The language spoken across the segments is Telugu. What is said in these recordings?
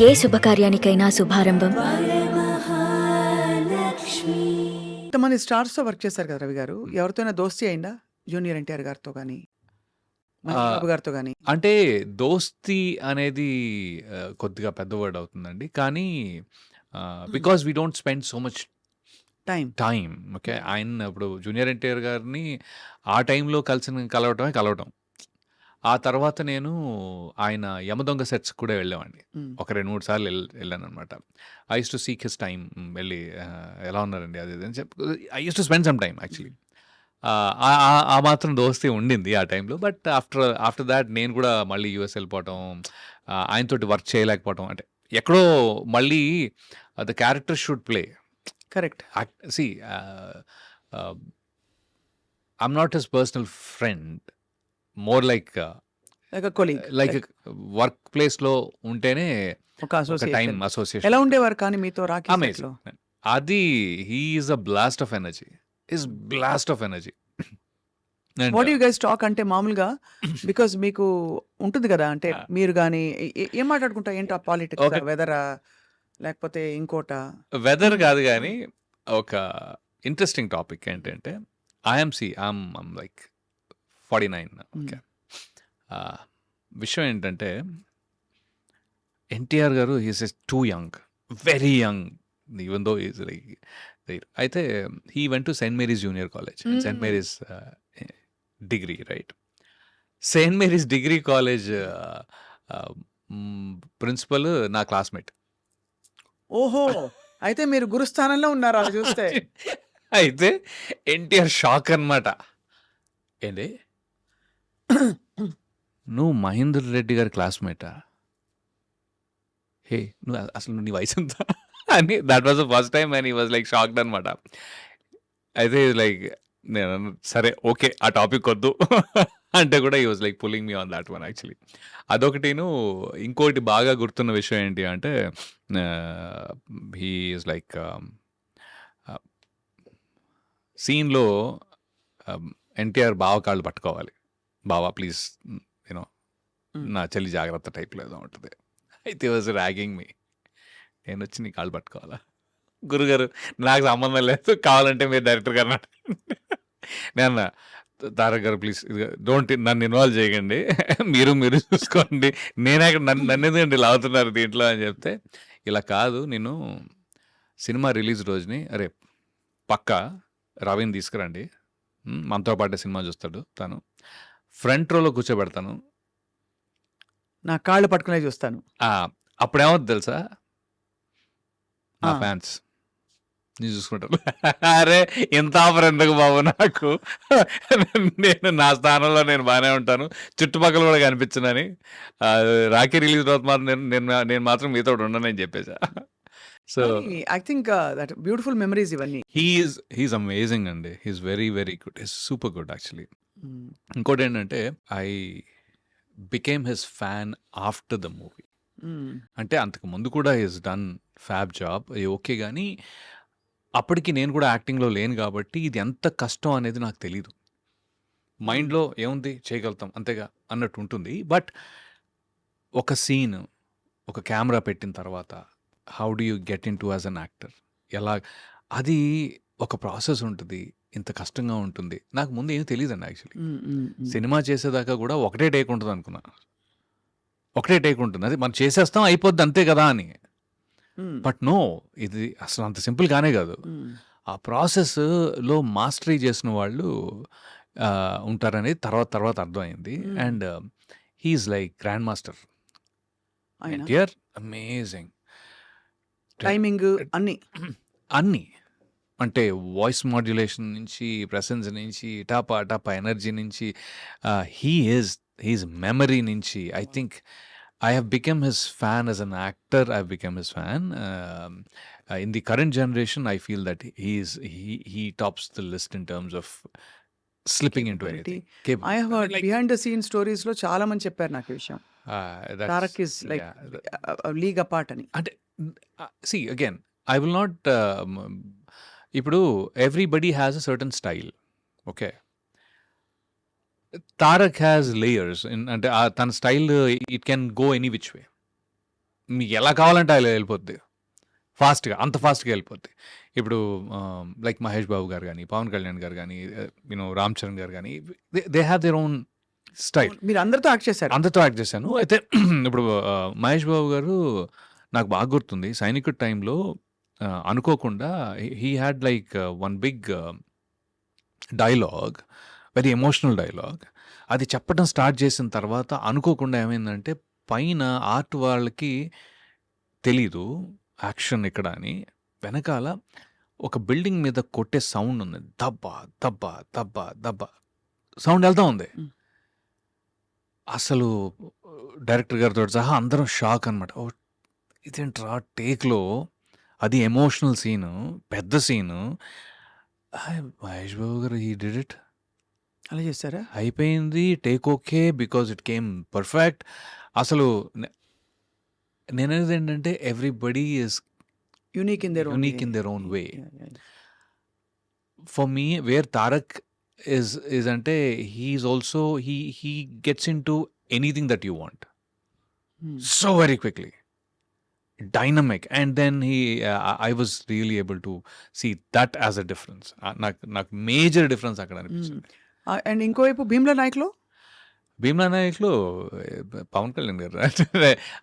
ఏ శుభకార్యానికైనా శుభారంభం. ఇంతమంది స్టార్స్‌తో వర్క్ చేశారు కదా రవి గారు. ఎవరితోనైనా దోస్తీ అయిందా? జూనియర్ ఎన్టీఆర్ గారితో గాని, మహేష్ ఆహ్, బాబు గారితో గాని? అంటే దోస్తీ అనేది కొద్దిగా పెద్ద వర్డ్ అవుతుందండి. కానీ because we don't spend so much time. Time. Okay. ఆయన ఇప్పుడు జూనియర్ ఎన్టీఆర్ గారిని ఆ టైంలో కలవటం. ఆ తర్వాత నేను ఆయన యమదొంగ సెట్స్‌కి కూడా వెళ్ళేవాడిని. హ్మ్. ఒక 2, 3 సార్లు వెళ్ళాననమాట. I used to seek his time. వెళ్ళి ఎలా ఉన్నారండి అది ఇది అని I used to spend some time actually. ఆ మాత్రం దోస్తీ ఉండింది ఆ టైంలో. బట్ ఆఫ్టర్ దాట్ నేను కూడా మళ్ళీ యూఎస్ వెళ్ళిపోవటం, ఆయనతోటి వర్క్ చేయలేకపోవటం. అంటే ఎక్కడో మళ్ళీ the character should play. Correct. See I'm not his personal friend. More like like a colleague. Like work ప్లేస్‌లో ఉంటేనే ఒక ఒక అసోసియేట్. టైమ్ ఎలా అసోసియేషన్. ఉండేవారు కానీ మీతో రాకీ సెట్‌లో? అమేజింగ్. అది he is a blast of energy. Blast of energy. And what you guys talk అంటే మామూలుగా బికాజ్ మీకు ఉంటుంది కదా! అంటే మీరు గాని ఏం మాట్లాడుకుంటారు? ఏంటా పాలిటిక్సా? ఒక వెదరా? లేకపోతే ఇంకోటా? వెదర్ కాదు గానీ, ఒక ఇంట్రెస్టింగ్ టాపిక్ ఏంటంటే, ఐఎమ్ లైక్ 49. ఓకే. హ్మ్. విషయం ఏంటంటే, NTR garu is too young. Very young. Even though is like అయితే he went to Saint Mary's junior college and Saint hmm. Mary's degree right. Saint Mary's degree college principal నా క్లాస్మేట్. ఓహో! అయితే మీరు గురుస్థానంలో ఉన్నారు అలా చూస్తే. అయితే ఎన్టీఆర్ షాక్ అన్నమాట. ఏంటి? నువ్వు మహేందర్ రెడ్డి గారి క్లాస్మేటా? హే! నువ్వు అసలు నీ వయసెంత? అని that was the first time and he was like shocked అనమాట. అయితే లైక్ నేను సరే ఓకే. ఆ టాపిక్ వద్దు అంటే కూడా he was like pulling me on that one actually. అదొకటిను. ఇంకోటి బాగా గుర్తున్న విషయం ఏంటి అంటే హి ఈస్ లైక్ సీన్‌లో ఎన్టీఆర్ బావ కాళ్ళు పట్టుకోవాలి. బావ ప్లీజ్ యూనో హ్మ్. నా చెల్లి జాగ్రత్త టైప్‌లో ఏదో ఉంటది. అయితే వాస్ ర్యాగింగ్ మీ. నేనొచ్చి నీ కాళ్ళు పట్టుకోవాలా? గురుగారు నాకు సంబంధం లేదు. కావాలంటే మీరు డైరెక్టర్ గారిని అడగండి. నేనన్నా తారక్ గారు ప్లీజ్ డోంట్ నన్ను ఇన్వాల్వ్ చేయకండి. మీరు చూసుకోండి. నేనెక్కడ నన్నెందుకండి లాగుతున్నారు దీంట్లో అని చెప్తే, ఇలా కాదు నేను సినిమా రిలీజ్ రోజుని అరే పక్కా రవిని తీసుకురండి. మనతో పాటే సినిమా చూస్తాడు తను. ఫ్రంట్ రోలో కూర్చోబెడతాను. నా కాళ్ళు పట్టుకునే చూస్తాను. అప్పుడేమవుద్ది తెలుసా? నా ఆ! ఫ్యాన్స్ నేను చూసుకుంటారు. అరే ఇంత ఆఫర్ ఎందుకు బాబు నాకు? నేను నా స్థానంలో నేను బాగానే ఉంటాను. చుట్టుపక్కల కూడా కనిపించనని. రాఖీ రిలీజ్ తర్వాత మాత్రం నేను మాత్రం మీతో ఉండనని చెప్పేసా. సో కానీ I think that beautiful memories ఇవన్నీ. హీఈస్ అమేజింగ్ అండి. He's very very good. He's super good actually. Hmm. ఇంకోటి ఏంటంటే I became his fan after the movie. Hmm. అంటే అంతకు ముందు కూడా he's done fab job okay. కానీ అప్పటికి నేను కూడా యాక్టింగ్లో లేను కాబట్టి ఇది ఎంత కష్టం అనేది నాకు తెలీదు. హ్మ్. మైండ్లో ఏముంది చేయగలుగుతాం అంతేగా అన్నట్టు ఉంటుంది. బట్ ఒక సీన్ ఒక కెమెరా పెట్టిన తర్వాత how do you get in to as an actor? ఎలా అది ఒక ప్రాసెస్ ఉంటుంది. ఇంత కష్టంగా ఉంటుంది. నాకు ముందు ఏమీ తెలీదండి యాక్చువల్లీ. హ్మ్. హ్మ్. హ్మ్. సినిమా చేసేదాకా కూడా ఒకటే టేక్ ఉంటుంది అనుకున్నా. ఒకటే టేక్ ఉంటుంది. అది మనం చేసేస్తాం అయిపోద్ది అంతే కదా అని. హ్మ్. బట్ నో, ఇది అసలు అంత సింపుల్ గానే కాదు. హ్మ్. ఆ ప్రాసెస్‌లో మాస్టరీ చేసిన వాళ్ళు ఉంటారనేది తర్వాత అర్థమైంది. హ్మ్. And he is like grand master. ఆయన ఎన్టీఆర్ అమేజింగ్. టైమింగ్ అన్నీ. అన్నీ. అంటే వాయిస్ మాడ్యులేషన్ నుంచి, ప్రెసెన్స్ నుంచి, టపా ఎనర్జీ నుంచి, హీ ఈజ్ మెమరీ నుంచి I think I have become his fan as an actor. I've become his fan. In the current generation, I feel that he tops the list in terms of slipping into capability. anything. I have heard Like behind the scene స్టోరీస్‌లో చాలా మంది చెప్పారు నాకు ఈ విషయం. that's Tarak is like yeah. League apart అని. అంటే see again, I will not. ఇప్పుడు everybody has a certain style. Okay. Tarak has layers. అంటే తన style it can go any which way. మీకు ఎలా కావాలంటే అలా వెళ్ళిపోద్ది. ఫాస్ట్‌గా అంత ఫాస్ట్‌గా వెళ్ళిపోద్ది. ఇప్పుడు లైక్ మహేష్ బాబు గారు గాని, పవన్ కళ్యాణ్ గారు గాని, రామ్ చరణ్ గారు గాని they have their own style. మీరు అందరితో యాక్ట్ చేశారు. అందరితో యాక్ట్ చేశాను. అయితే ఇప్పుడు మహేష్ బాబు గారు నాకు బాగా గుర్తుంది. 'సైనికుడు' టైంలో అనుకోకుండా he had like one big dialogue, very emotional dialogue. అది చెప్పడం స్టార్ట్ చేసిన తర్వాత అనుకోకుండా ఏమైందంటే పైన ఆర్ట్ వాళ్ళకి తెలీదు యాక్షన్ ఇక్కడ అని. వెనకాల ఒక బిల్డింగ్ మీద కొట్టే సౌండ్ ఉంది. దబ్బా దబ్బా దబ్బా దబ్బా సౌండ్ వెళ్తా ఉంది. హ్మ్. అసలు డైరెక్టర్ గారితో సహా అందరం షాక్ అనమాట. ఓ ఇదేంట్రా టేక్‌లో అది ఎమోషనల్ సీను, పెద్ద scene. Mahesh Babu garu he did it. అలా చేశారా? అయిపోయింది. Take okay. Because it came perfect. అసలు నేననేది ఏంటంటే everybody is unique in their own unique in their own way. Yeah! For me where Tarak is అంటే he is also he gets into anything that you want hmm. So very quickly. Dynamic and then I was really able to see that as a difference. నాకు మేజర్ డిఫరెన్స్ అక్కడ అనిపించింది. అండ్ ఇంకోవైపు 'భీమ్లా నాయక్'లో భీమ్లా నాయక్‌లో పవన్ కళ్యాణ్ గారు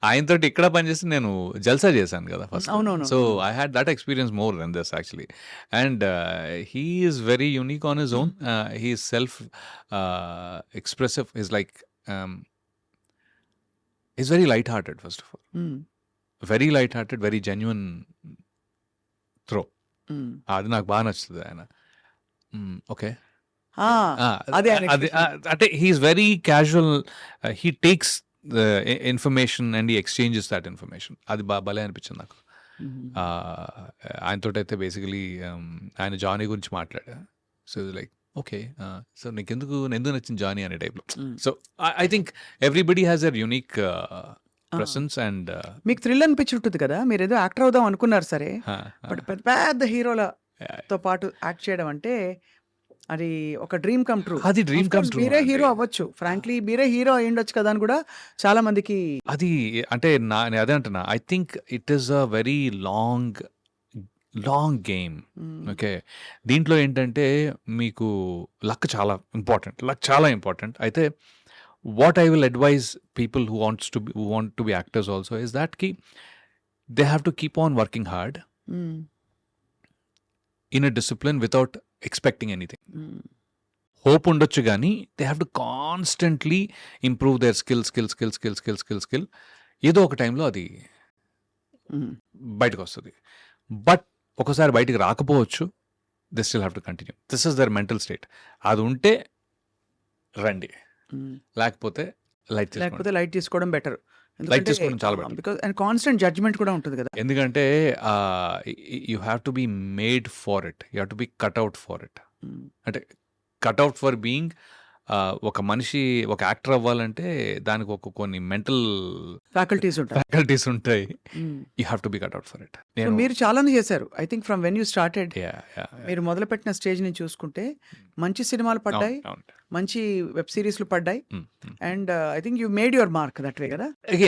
ఆయనతోటి ఇక్కడ పనిచేసి నేను జల్సా చేశాను కదా ఫస్ట్. అవునవును. So I had that experience more then this actually. And he is very unique on his own. He is self expressive. Is like is very light hearted first of all. Hmm. Very light hearted, very genuine through. Hmm. అది నాకు బాగా నచ్చుతుంది ఆయన. ఓకే. ఆ! అదే ఆయన అది expression. అంటే he's very casual. He takes the information and he exchanges that information. అది భలే అనిపించింది నాకు. హ్మ్. ఆయనతోటైతే బేసికలీ ఆయన జానీ గురించి మాట్లాడా. So like okay. సో నీకెందుకు ఎందుకు నచ్చింది జానీ అనే టైప్లో. హ్మ్. So I think everybody has their unique presence and మీకు థ్రిల్ అనిపించి ఉంటుంది కదా! మీరేదో యాక్టర్ అవుదాం అనుకున్నారు సరే. బట్ పెద్ద పెద్ద హీరోలతో పాటు యాక్ట్ చేయడం అంటే అది ఒక డ్రీమ్ కమ్ ట్రూ. అది dream of come course true. మీరే హీరో అవ్వచ్చు. ఫ్రాంక్లీ మీరే హీరో అయ్యుండొచ్చు కదా అని కూడా చాలా మందికి అది అంటే నేను అదే అంటున్నా. I think it is a very long game. Hmm. Okay. దీంట్లో ఏంటంటే మీకు లక్ చాలా ఇంపార్టెంట్. అయితే what I will advise people who want to be actors also is that కి they have to keep on working hard hmm. In a discipline without expecting anything. Hmm. Hope ఉండొచ్చు కానీ they have to constantly improve their skill. ఏదో ఒక టైంలో అది హ్మ్. బయటకు వస్తుంది. బట్ ఒకసారి బయటికి రాకపోవచ్చు. They still have to continue. This is their mental state. అది ఉంటే రండి, హ్మ్. లేకపోతే లైట్ తీసుకోండి. లేకపోతే లైట్ తీసుకోవడం బెటర్. లైట్ తీసుకోవడం చాలా better. Because and constant judgement కూడా ఉంటుంది కదా. ఎందుకంటే you have to be made for it. You have to be cut out for it. Hmm. అంటే కట్అవుట్ ఫర్ బీయింగ్ ఒక మనిషి ఒక యాక్టర్ అవ్వాలంటే దానికి కొన్ని మెంటల్ ఫ్యాకల్టీస్ ఉంటాయి. ఫ్యాకల్టీస్ ఉంటాయి. Hmm. You have to be cut out for it. So మీరు చాలానే చేశారు. I think from when you started మీరు మొదలుపెట్టిన స్టేజ్ నుంచి చూసుకుంటే మంచి సినిమాలు పడ్డాయి, మంచి వెబ్ సిరీస్లు పడ్డాయి. And I think you made your mark that way కదా. అగైన్